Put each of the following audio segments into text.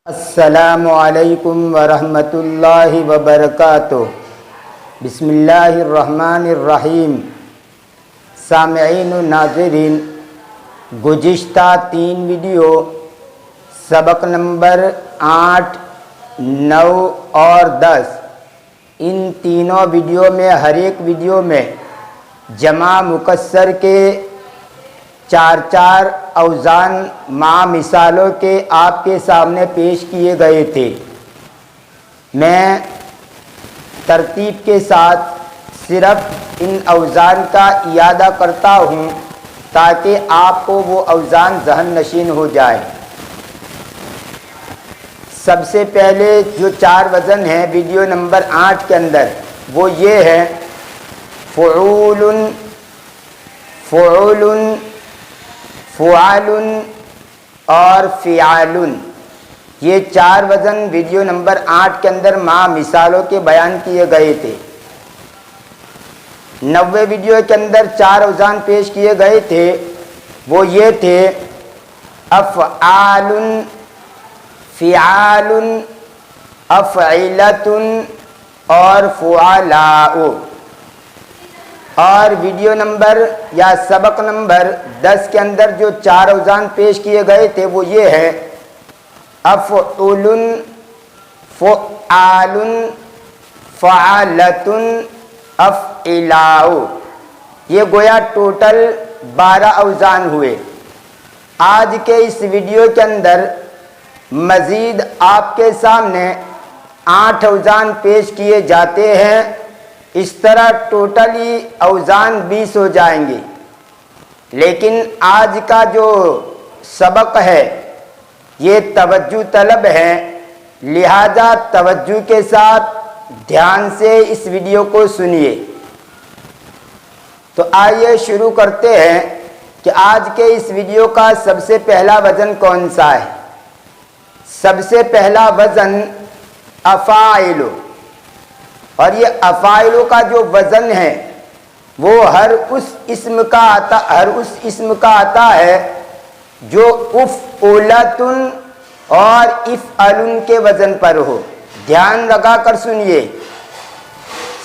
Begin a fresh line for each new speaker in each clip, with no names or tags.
السلام علیکم ورحمۃ اللہ وبرکاتہ۔ بسم اللہ الرحمن الرحیم۔ سامعین و ناظرین، گزشتہ 3 ویڈیو سبق نمبر 8، 9 اور 10، ان تینوں ویڈیو میں ہر ایک ویڈیو میں جمع مکسر کے 4 اوزان مع مثالوں کے آپ کے سامنے پیش کیے گئے تھے۔ میں ترتیب کے ساتھ صرف ان اوزان کا اعادہ کرتا ہوں تاکہ آپ کو وہ اوزان ذہن نشین ہو جائے۔ سب سے پہلے جو 4 وزن ہیں ویڈیو نمبر 8 کے اندر، وہ یہ ہے فعول، فعول، فعال اور فعال۔ یہ 4 وزن ویڈیو نمبر 8 کے اندر مع مثالوں کے بیان کیے گئے تھے۔ 90 ویڈیو کے اندر 4 اوزان پیش کیے گئے تھے، وہ یہ تھے افعال، فعال، افعلۃ اور فعلاء۔ اور ویڈیو نمبر یا سبق نمبر 10 کے اندر جو 4 اوزان پیش کیے گئے تھے وہ یہ ہے افعل، فعال، فعلۃ، افعلاء۔ یہ گویا ٹوٹل 12 اوزان ہوئے۔ آج کے اس ویڈیو کے اندر مزید آپ کے سامنے 8 اوزان پیش کیے جاتے ہیں۔ اس طرح ٹوٹلی اوزان 20 ہو جائیں گے۔ لیکن آج کا جو سبق ہے یہ توجہ طلب ہے، لہذا توجہ کے ساتھ دھیان سے اس ویڈیو کو سنیے۔ تو آئیے شروع کرتے ہیں کہ آج کے اس ویڈیو کا سب سے پہلا وزن کون سا ہے۔ سب سے پہلا وزن افاعل، اور یہ افاعل کا جو وزن ہے وہ ہر اس اسم کا آتا ہے جو افعلۃ اور افعل کے وزن پر ہو۔ دھیان لگا کر سنیے،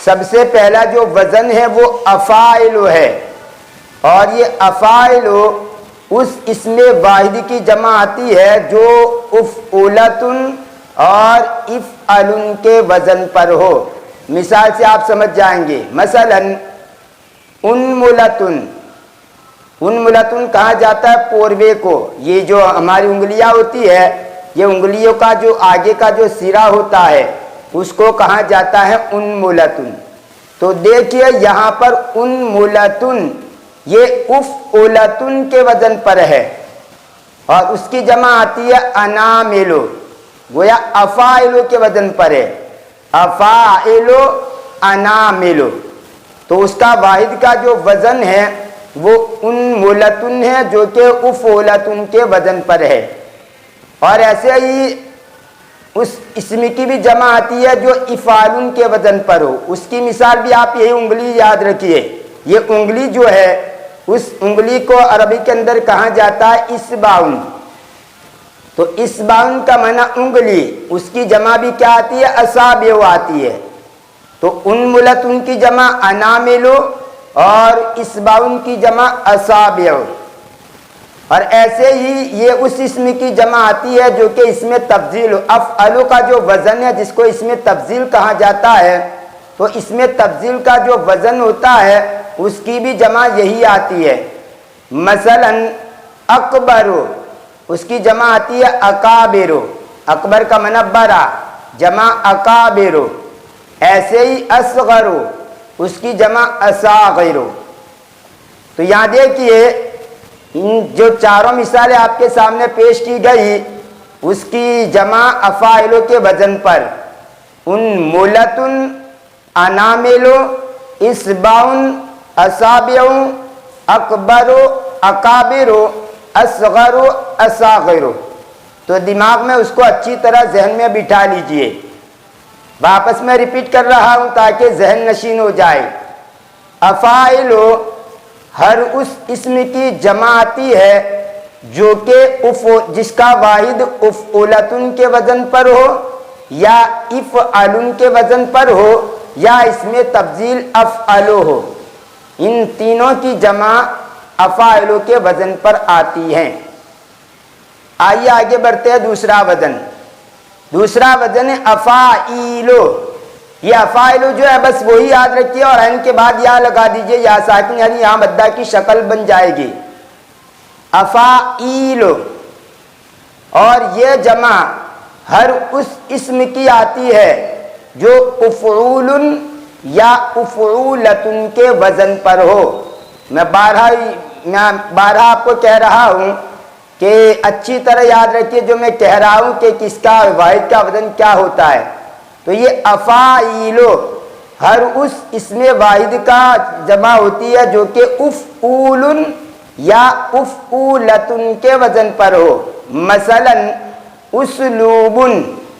سب سے پہلا جو وزن ہے وہ افاعل ہے، اور یہ افاعل اس اسم واحد کی جمع آتی ہے جو افعلۃ اور افعل کے وزن پر ہو۔ مثال سے آپ سمجھ جائیں گے۔ مثلا انملۃ، انملۃ کہا جاتا ہے پوروے کو۔ یہ جو ہماری انگلیاں ہوتی ہے، یہ انگلیوں کا جو آگے کا جو سرا ہوتا ہے اس کو کہا جاتا ہے انملۃ۔ تو دیکھیے یہاں پر انملۃ یہ افعلۃ کے وزن پر ہے، اور اس کی جمع آتی ہے انامل، گویا افاعل کے وزن پر ہے، افاعل انامل۔ تو اس کا واحد کا جو وزن ہے وہ انملۃ ہے جو کہ افعلۃ کے وزن پر ہے۔ اور ایسے ہی اس اسم کی بھی جمع آتی ہے جو افعال کے وزن پر ہو۔ اس کی مثال بھی آپ یہی انگلی یاد رکھیے۔ یہ انگلی جو ہے اس انگلی کو عربی کے اندر کہا جاتا ہے اصبع۔ تو اصبع کا معنی انگلی، اس کی جمع بھی کیا آتی ہے؟ اصابع آتی ہے۔ تو انملۃ کی جمع انامل اور اصبع کی جمع اصابع۔ اور ایسے ہی یہ اس اسم کی جمع آتی ہے جو کہ اسم تفضیل، افعل کا جو وزن ہے جس کو اسم تفضیل کہا جاتا ہے، تو اسم تفضیل کا جو وزن ہوتا ہے اس کی بھی جمع یہی آتی ہے۔ مثلا اکبر، اس کی جمع آتی ہے اکابر، اکبر کا معنی بڑا، جمع اکابر۔ ایسے ہی اصغر، اس کی جمع اصاغر۔ تو یہاں دیکھیے ان جو 4 مثالیں آپ کے سامنے پیش کی گئی اس کی جمع افاعل کے وزن پر انملۃ، انامل، اصبع، اصابع، اکبر، اکابر، اصغر، اصاغر۔ تو دماغ میں اس کو اچھی طرح ذہن میں بٹھا لیجئے۔ واپس میں ریپیٹ کر رہا ہوں تاکہ ذہن نشین ہو جائے۔ افاعل ہر اس اسم کی جمع آتی ہے جو کہ جس کا واحد افعولتن کے وزن پر ہو یا افعلن کے وزن پر ہو یا اس میں تفضیل افعلو ہو، ان تینوں کی جمع افعلو کے وزن پر آتی ہیں۔ آئیے آگے بڑھتے ہیں۔ دوسرا وزن ہے افاعیلو۔ یہ افاعلو جو ہے بس وہی یاد رکھیے اور عین کے بعد یا لگا دیجئے، یا ساکن، یعنی یہاں مدہ کی شکل بن جائے گی افاعیلو۔ اور یہ جمع ہر اس اسم کی آتی ہے جو افعول یا افعولتن کے وزن پر ہو۔ میں بارہا آپ کو کہہ رہا ہوں کہ اچھی طرح یاد رکھیے جو میں کہہ رہا ہوں کہ کس کا واحد کا وزن کیا ہوتا ہے۔ تو یہ افاعیلو ہر اس اسم واحد کا جمع ہوتی ہے جو کہ افعول یا افعولتن کے وزن پر ہو۔ مثلا اسلوبن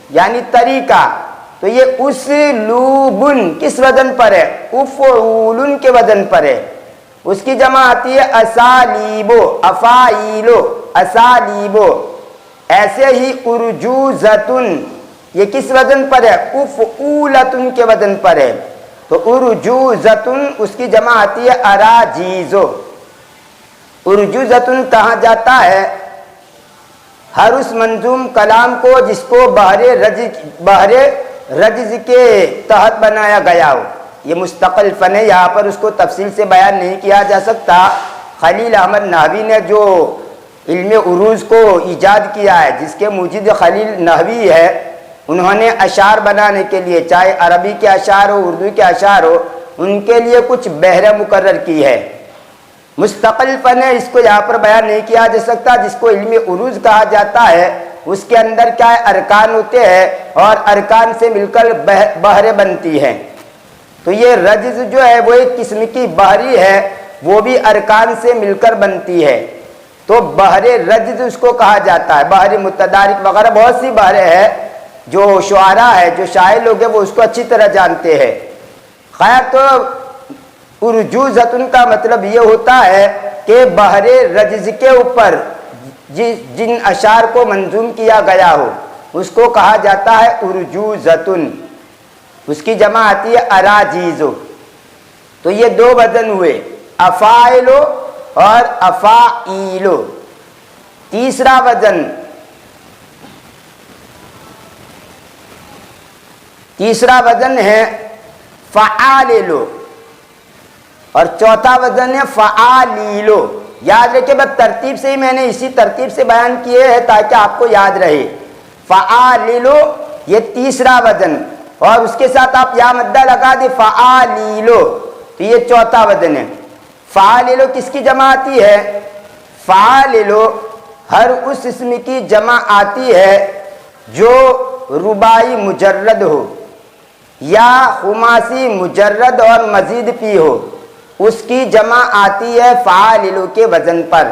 یعنی طریقہ، تو یہ اسلوبن کس وزن پر ہے؟ افعول کے وزن پر ہے۔ اس کی جمع آتی ہے اسالیبو، افاعیلو، اسالیبو۔ ایسے ہی ارجوزتن، یہ کس وزن پر ہے؟ افعولتن کے وزن پر ہے، تو ارجوزتن اس کی جمع آتی ہے اراجیزو۔ ارجوزتن کہا جاتا ہے ہر اس منظوم کلام کو جس کو بحر رجز کے تحت بنایا گیا ہو۔ یہ مستقل فن ہے، یہاں پر اس کو تفصیل سے بیان نہیں کیا جا سکتا۔ خلیل احمد نحوی نے جو علم عروض کو ایجاد کیا ہے، جس کے موجد خلیل نحوی ہے، انہوں نے اشعار بنانے کے لیے، چاہے عربی کے اشعار ہو اردو کے اشعار ہو، ان کے لیے کچھ بحر مقرر کی ہے۔ مستقل فن ہے، اس کو یہاں پر بیان نہیں کیا جا سکتا۔ جس کو علم عروض کہا جاتا ہے اس کے اندر کیا ہے؟ ارکان ہوتے ہیں اور ارکان سے مل کر بحر بنتی ہے۔ تو یہ رجز جو ہے وہ ایک قسم کی بحری ہے، وہ بھی ارکان سے مل کر بنتی ہے، تو بحر رجز اس کو کہا جاتا ہے۔ بحر متدارک وغیرہ بہت سی بحریں ہیں، جو شعراء ہے، جو شاعر لوگ ہیں، وہ اس کو اچھی طرح جانتے ہیں۔ خیر، تو ارجوزتن کا مطلب یہ ہوتا ہے کہ بحر رجز کے اوپر جن اشعار کو منظوم کیا گیا ہو اس کو کہا جاتا ہے ارجوزتن۔ اس کی جمع آتی ہے اراجیزو۔ تو یہ دو وزن ہوئے، افاعلو اور افاعیلو۔ تیسرا وزن ہے فعاللو، اور چوتھا وزن ہے فعالیلو۔ یاد رکھیں، بس ترتیب سے ہی میں نے اسی ترتیب سے بیان کیے ہیں تاکہ آپ کو یاد رہے۔ فعالیلو یہ تیسرا وزن، اور اس کے ساتھ آپ یا مدہ لگا دیں فعالیلو، تو یہ چوتھا وزن ہے۔ فعالیلو کس کی جمع آتی ہے؟ فعالیلو ہر اس اسم کی جمع آتی ہے جو رباعی مجرد ہو یا خماسی مجرد اور مزید پی ہو، اس کی جمع آتی ہے فعالیلو کے وزن پر۔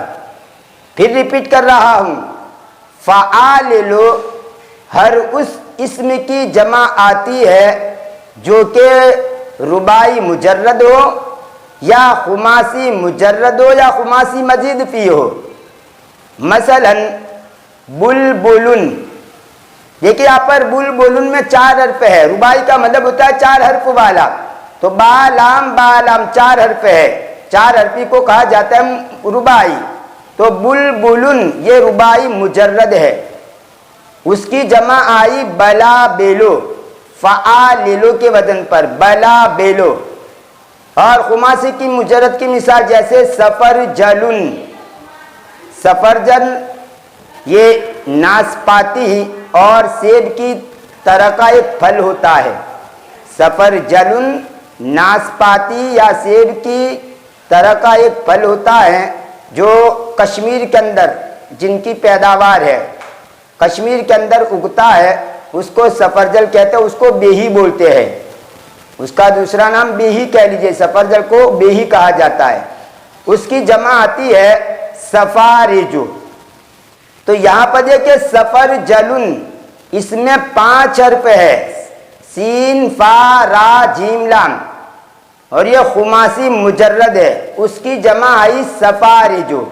پھر ریپیٹ کر رہا ہوں، فعالیلو ہر اس اسم کی جمع آتی ہے جو کہ رباعی مجرد ہو یا خماسی مجرد ہو یا خماسی مزید فی ہو۔ مثلا بلبلن، دیکھیں یہاں پر بلبلن میں 4 حرف ہے، رباعی کا مطلب ہوتا ہے 4 حرف والا، تو با لام 4 حرف ہے، 4 حرفی کو کہا جاتا ہے رباعی۔ تو بلبلن یہ رباعی مجرد ہے، اس کی جمع آئی بلا بیلو، فعاللو کے وزن پر، بلا بیلو۔ اور خماسی کی مجرد کی مثال جیسے سفرجلن، سفرجل یہ ناسپاتی اور سیب کی طرح کا ایک پھل ہوتا ہے۔ سفرجلن ناسپاتی یا سیب کی طرح کا ایک پھل ہوتا ہے جو کشمیر کے اندر جن کی پیداوار ہے، کشمیر کے اندر اگتا ہے، اس کو سفرجل کہتے ہیں، اس کو بیہی بولتے ہیں، اس کا دوسرا نام بیہی کہہ لیجئے، سفرجل کو بیہی کہا جاتا ہے۔ اس کی جمع آتی ہے سفارجو۔ تو یہاں پر دیکھیں سفرجلن، اس میں 5 حرف ہے، سین فا را جیم لام، اور یہ خماسی مجرد ہے، اس کی جمع آئی سفارجو۔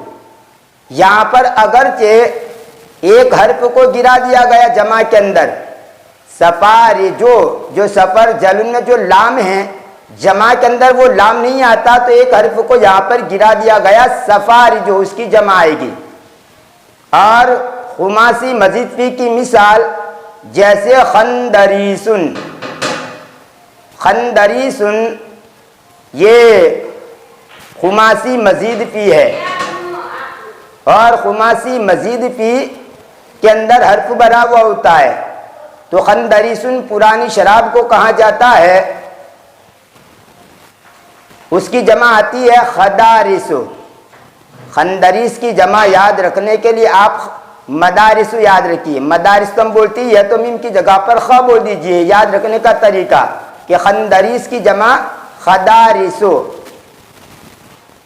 یہاں پر اگرچہ ایک حرف کو گرا دیا گیا جمع کے اندر، سفارجو، جو سفر جلن میں جو لام ہے جمع کے اندر وہ لام نہیں آتا، تو ایک حرف کو یہاں پر گرا دیا گیا سفارجو، اس کی جمع آئے گی۔ اور خماسی مزید فی کی مثال جیسے خندریسن، خندریسن یہ خماسی مزید فی ہے، اور خماسی مزید فی کے اندر حرف بھرا ہوا ہوتا ہے، تو خندریسن پرانی شراب کو کہا جاتا ہے، اس کی جمع آتی ہے خدارسو۔ خندریس کی جمع یاد رکھنے کے لیے آپ مدارسو یاد رکھیے، مدارس تو ہم بولتی ہے تو میم کی جگہ پر خ بول دیجئے، یاد رکھنے کا طریقہ کہ خندریس کی جمع خدارسو۔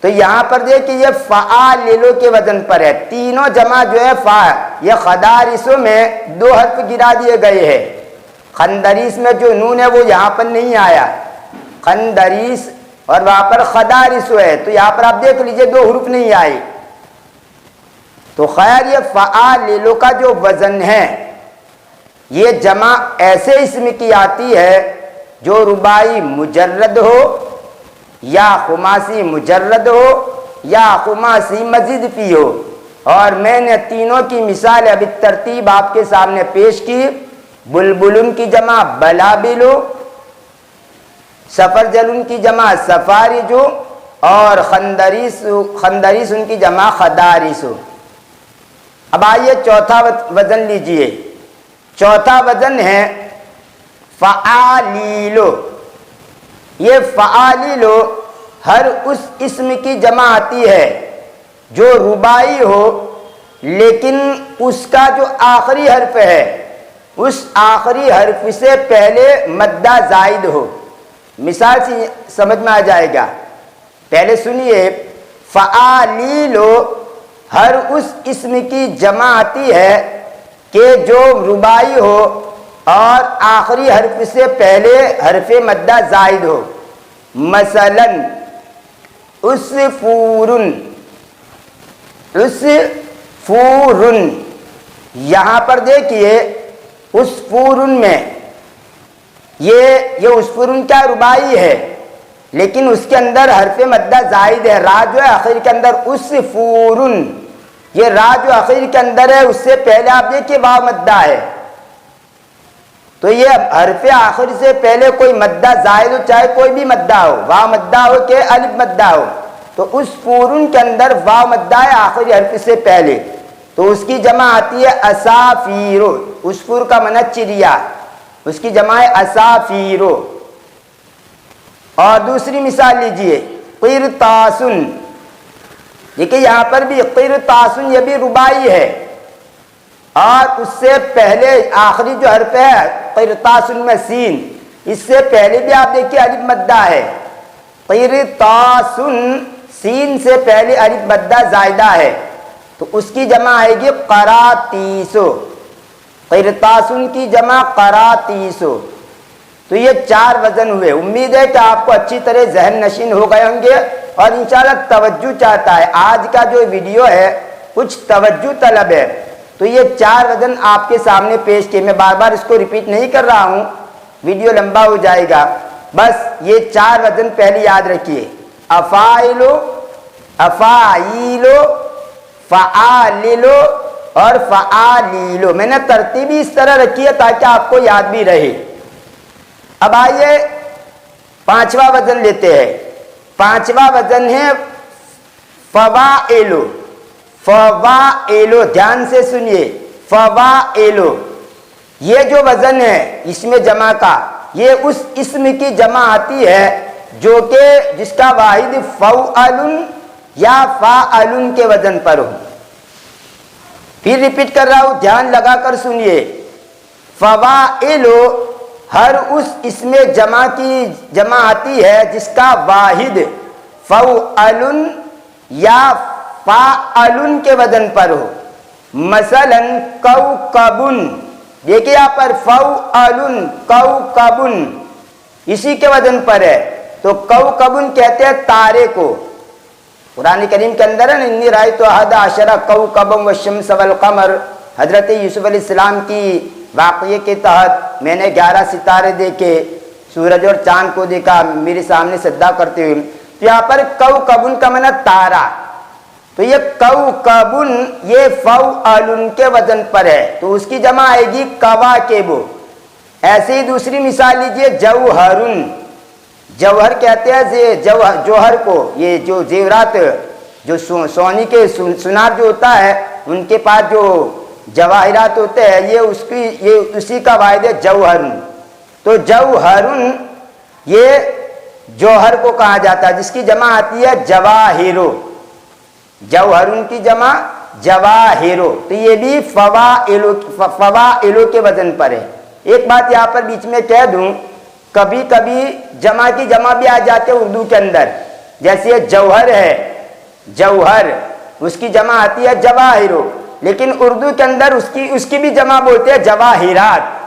تو یہاں پر دیکھیں یہ فعاللو کے وزن پر ہے، تینوں جمع جو ہے فا، یہ خدارسو میں دو حرف گرا دیے گئے ہیں، خندریس میں جو نون ہے وہ یہاں پر نہیں آیا، خندریس اور وہاں پر خدارسو ہے، تو یہاں پر آپ دیکھ لیجئے دو حروف نہیں آئے۔ تو خیر یہ فعاللو کا جو وزن ہے یہ جمع ایسے اسم کی آتی ہے جو رباعی مجرد ہو یا خماسی مجرد ہو یا خماسی مزید فی ہو، اور میں نے تینوں کی مثال ابھی ترتیب آپ کے سامنے پیش کی۔ بلبلن کی جمع بلابلو، سفر جلن کی جمع سفارجو، اور خندریس ان کی جمع خدارسو۔ اب آئیے چوتھا وزن لیجئے، چوتھا وزن ہے فعالیلو۔ یہ فعالیلو ہر اس اسم کی جمع آتی ہے جو رباعی ہو لیکن اس کا جو آخری حرف ہے اس آخری حرف سے پہلے مدہ زائد ہو۔ مثال سے سمجھ میں آ جائے گا، پہلے سنیے، فعالیلو ہر اس اسم کی جمع آتی ہے کہ جو رباعی ہو اور آخری حرف سے پہلے حرف مدہ زائد ہو۔ مثلا عصفورن، عصفورن، یہاں پر دیکھیے عصفورن میں یہ عصفورن کیا رباعی ہے لیکن اس کے اندر حرف مدہ زائد ہے، را جو ہے آخر کے اندر، عصفورن، یہ را جو آخر کے اندر ہے اس سے پہلے آپ دیکھیے واو مدہ ہے، تو یہ حرف آخر سے پہلے کوئی مدہ زائد ہو، چاہے کوئی بھی مدہ ہو، واو مدہ ہو کہ الف مدہ ہو، تو عصفورن کے اندر واو مدہ ہے آخری حرف سے پہلے، تو اس کی جمع آتی ہے اسافیرو۔ عصفور کا معنی چڑیا، اس کی جمع ہے اسافیرو۔ اور دوسری مثال لیجئے قرطاسن، دیکھیے یہاں پر بھی قرطاسن یہ بھی رباعی ہے اور اس سے پہلے آخری جو حرف ہے قرطاسن میں سین، اس سے پہلے بھی آپ دیکھیے الف مدہ ہے، قرطاسن سین سے پہلے الف مدہ زائدہ ہے، تو اس کی جمع آئے گی قراتیسو، قرطاسن کی جمع قراتیسو۔ تو یہ چار وزن ہوئے، امید ہے کہ آپ کو اچھی طرح ذہن نشین ہو گئے ہوں گے اور انشاءاللہ توجہ چاہتا ہے، آج کا جو ویڈیو ہے کچھ توجہ طلب ہے، تو یہ چار وزن آپ کے سامنے پیش کیے، میں بار بار اس کو ریپیٹ نہیں کر رہا ہوں، ویڈیو لمبا ہو جائے گا، بس یہ چار وزن پہلے یاد رکھیے، افائلو، افائلو، فعاللو اور فعالیلو۔ میں نے ترتیبی اس طرح رکھی ہے تاکہ آپ کو یاد بھی رہے۔ اب آئیے پانچواں وزن لیتے ہیں، پانچواں وزن ہے فوائلو۔ فوائلو، دھیان سے سنیے، فوائلو یہ جو وزن ہے اسم جمع کا، یہ اس اسم کی جمع آتی ہے جو کہ جس کا واحد فوعلن یا فاعلن کے وزن پر ہو۔ پھر ریپیٹ کر رہا ہوں، دھیان لگا کر سنیے، فوائلو ہر اس اسم جمع کی جمع آتی ہے جس کا واحد فوعلن یا فاعلن کے وزن پر ہو۔ مثلا کوکبن، دیکھیے یہاں پر فوعلن، کوکبن اسی کے وزن پر ہے، تو کوکبن کہتے ہیں تارے کو، قرآن کریم کے اندر ہے نا انی رأیت احد عشر کوکبا والشمس والقمر، حضرت یوسف علیہ السلام کی واقعے کے تحت میں نے 11 ستارے دیکھے، سورج اور چاند کو دیکھا میرے سامنے سجدہ کرتے ہوئے. تو یہاں پر کوکبن کا معنی تارا، تو یہ کوکبن یہ فعل کے وزن پر ہے تو اس کی جمع آئے گی کواکب. ایسے ہی دوسری مثال لیجئے جوہرن، جوہر کہتے ہیں جوہر کو، یہ جو زیورات جو سونی کے سونار جو ہوتا ہے ان کے پاس جو جواہرات ہوتے ہیں یہ اسی کا واحد ہے جوہرن. تو جوہرن یہ جوہر کو کہا جاتا ہے جس کی جمع آتی ہے جواہرو، جوہرن کی جمع جواہرو، تو یہ بھی فوائلو کے وزن پر ہے. ایک بات یہاں پر بیچ میں کہہ دوں، کبھی کبھی جمع کی جمع بھی آ جاتے اردو کے اندر، جیسے یہ جوہر ہے، جوہر اس کی جمع آتی ہے جواہرو، لیکن اردو کے اندر اس کی بھی جمع بولتے ہیں جواہرات.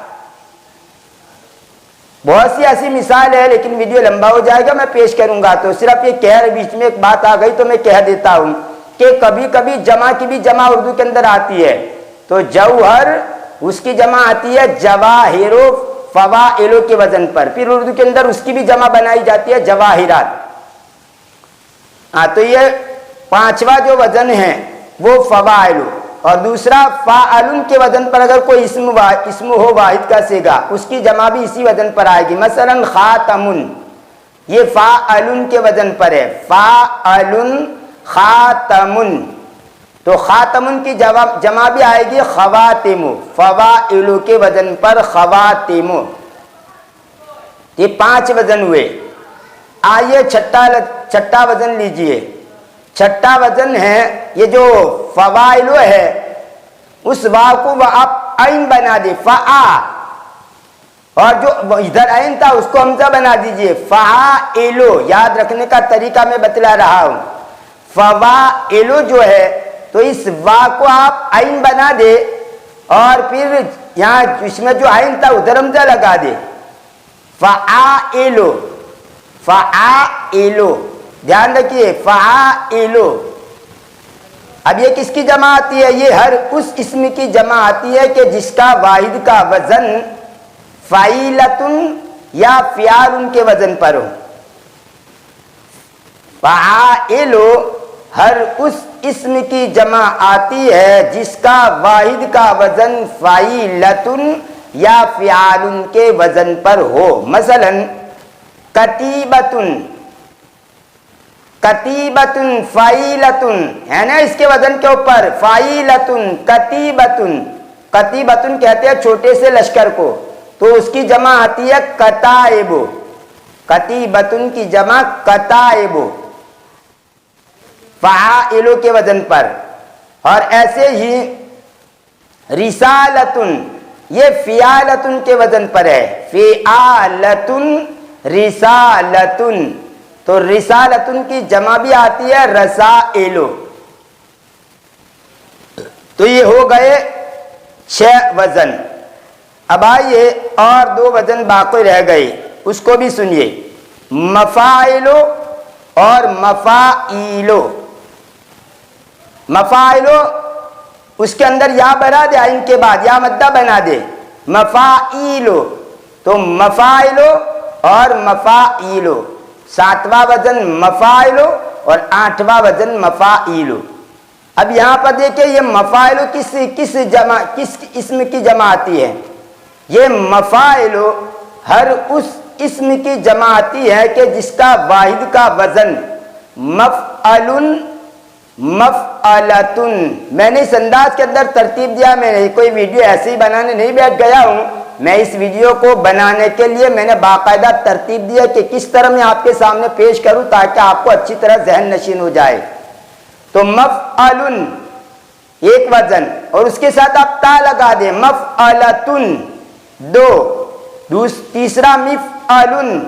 بہت سی ایسی مثال ہے لیکن ویڈیو لمبا ہو جائے گا، میں پیش کروں گا. تو صرف یہ کہہ بیچ میں ایک بات آ گئی تو میں کہہ دیتا ہوں کہ کبھی کبھی جمع کی بھی جمع اردو کے اندر آتی ہے. تو جوہر اس کی جمع آتی ہے جواہرو فوائلو کے وزن پر، پھر اردو کے اندر اس کی بھی جمع بنائی جاتی ہے جواہرات. تو یہ پانچواں جو وزن ہے وہ فوائلو، اور دوسرا فاعلن کے وزن پر اگر کوئی اسم ہو واحد کا صیغہ اس کی جمع بھی اسی وزن پر آئے گی. مثلا خاتمن یہ فاعلن کے وزن پر ہے، فاعلن خاتمن، تو خاتمن کی جمع بھی آئے گی خواتم، فوائلو کے وزن پر خواتم. یہ 5 وزن ہوئے. آئیے چھٹا وزن لیجئے. چھٹا وزن ہے یہ جو فوائلو ہے، اس واو کو آپ عین بنا دے فآ، اور جو ادھر عین تھا اس کو حمزہ بنا دیجئے فعائلو. یاد رکھنے کا طریقہ میں بتلا رہا ہوں. فوائلو جو ہے تو اس وا کو آپ عین بنا دے اور پھر یہاں اس میں جو عین تھا ادھر حمزہ لگا دے فعائلو، فعائلو. دھیان رکھیے فعائلو. اب یہ کس کی جمع آتی ہے؟ یہ ہر اس اسم کی جمع آتی ہے کہ جس کا واحد کا وزن فعیلتن یا فعال کے وزن پر ہو. فعائلو ہر اس اسم کی جمع آتی ہے جس کا واحد کا وزن فعیلتن یا فعال کے وزن پر ہو. مثلا کتیبتن، کتیبتن فعیلتن ہے نا، اس کے وزن کے اوپر فعیلتن کتیبتن. کتیبتن کہتے ہیں چھوٹے سے لشکر کو، تو اس کی جمع آتی ہے کتائب. کتیبتن کی جمع کتائب فعائلو کے وزن پر. اور ایسے ہی رسالتن یہ فعالتن کے وزن پر ہے، فعالتن رسالتن. تو رسالتن کی جمع بھی آتی ہے رسائلو. تو یہ ہو گئے 6 وزن. اب آئیے اور 2 وزن باقی رہ گئے، اس کو بھی سنیے. مفاعلو اور مفاعیلو. مفاعلو اس کے اندر یا بنا دے، عین کے بعد یا مدہ بنا دے. مفاعیلو تو مفاعلو اور مفاعیلو. 7واں وزن مفاعلو اور 8واں وزن مفاعیلو. اب یہاں پر دیکھیں یہ مفاعلو کس اسم کی جمع آتی ہے؟ یہ مفاعلو ہر اس اسم کی جمع آتی ہے کہ جس کا واحد کا وزن مفعلن مفعلتن. میں نے اس انداز کے اندر ترتیب دیا، میں نے کوئی ویڈیو ایسے ہی بنانے نہیں بیٹھ گیا ہوں. میں اس ویڈیو کو بنانے کے لیے میں نے باقاعدہ ترتیب دیا کہ کس طرح میں آپ کے سامنے پیش کروں تاکہ آپ کو اچھی طرح ذہن نشین ہو جائے. تو مفعلن ایک وزن اور اس کے ساتھ آپ تا لگا دیں. مفعلتن 2، تیسرا مفعلن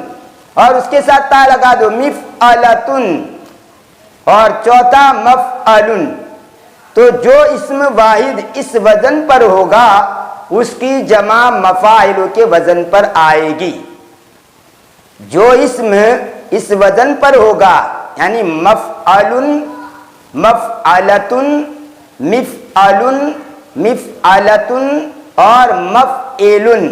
اور اس کے ساتھ تا لگا دو مفعلتن، اور چوتھا مفعلن. تو جو اسم واحد اس وزن پر ہوگا اس کی جمع مفاعلو کے وزن پر آئے گی. جو اسم اس وزن پر ہوگا یعنی مفعلن مفعلتن، مفعلن، مفعلتن اور مفعلن،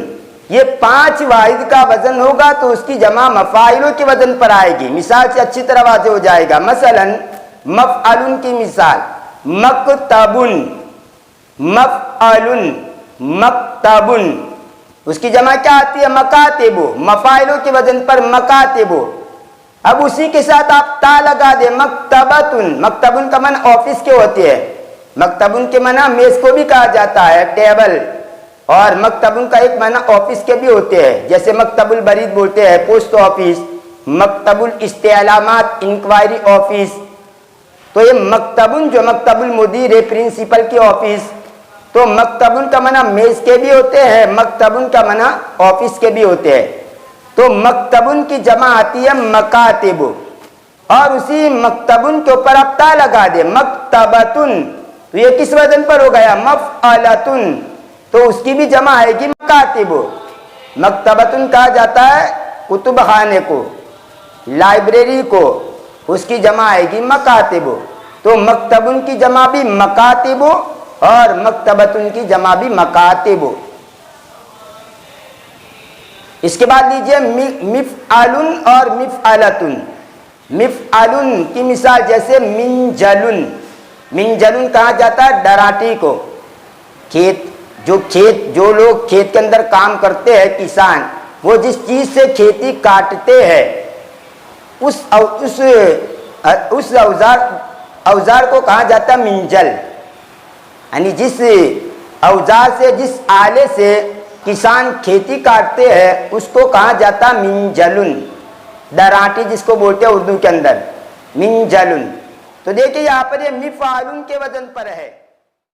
یہ 5 واحد کا وزن ہوگا تو اس کی جمع مفاعلوں کے وزن پر آئے گی۔ مثال سے اچھی طرح واضح ہو جائے گا۔ مثلا مفعلن کی مثال مکتبن، مفعلن، مکتبن، اس کی جمع کیا آتی ہے؟ مکاتب، مفاعلوں کے وزن پر مکاتب۔ اب اسی کے ساتھ آپ تا لگا دیں، مکتبتن، مکتبن کا معنی آفس کے ہوتے ہیں، مکتبن کے معنی میز کو بھی کہا جاتا ہے، ٹیبل، اور مکتبن کا ایک معنی آفس کے بھی ہوتے ہیں، جیسے مکتب البرید بولتے ہیں پوسٹ آفس، مکتب الاستعلامات انکوائری آفس۔ تو یہ مکتبن جو مکتب المدیر ہے پرنسپل کی آفس، تو مکتبن کا معنی میز کے بھی ہوتے ہیں، مکتبن کا معنی آفس کے بھی ہوتے ہیں۔ تو مکتبن کی جمع آتی ہے مکاتب، اور اسی مکتبن کے اوپر آپ تا لگا دے مکتبتن، تو یہ کس وزن پر ہو گیا؟ مفعلتن، تو اس کی بھی جمع آئے گی مکاتب۔ مکتبتن کہا جاتا ہے کتب خانے کو، لائبریری کو، اس کی جمع آئے گی مکاتب۔ تو مکتبن کی جمع بھی مکاتب اور مکتبتن کی جمع بھی مکاتب۔ اس کے بعد لیجئے مفعلن اور مفعلتن۔ مفعلن کی مثال جیسے منجلن، منجلن کہا جاتا ہے ڈراٹی کو، جو لوگ کھیت کے اندر کام کرتے ہیں، کسان، وہ جس چیز سے کھیتی کاٹتے ہیں اس اوزار کو کہا جاتا ہے منجل، یعنی جس اوزار سے، جس آلے سے کسان کھیتی کاٹتے ہیں اس کو کہا جاتا ہے منجلن، ڈراٹی جس کو بولتے ہیں اردو کے اندر، منجلن۔ تو دیکھیں یہاں پر یہ مفعلن کے وزن پر ہے۔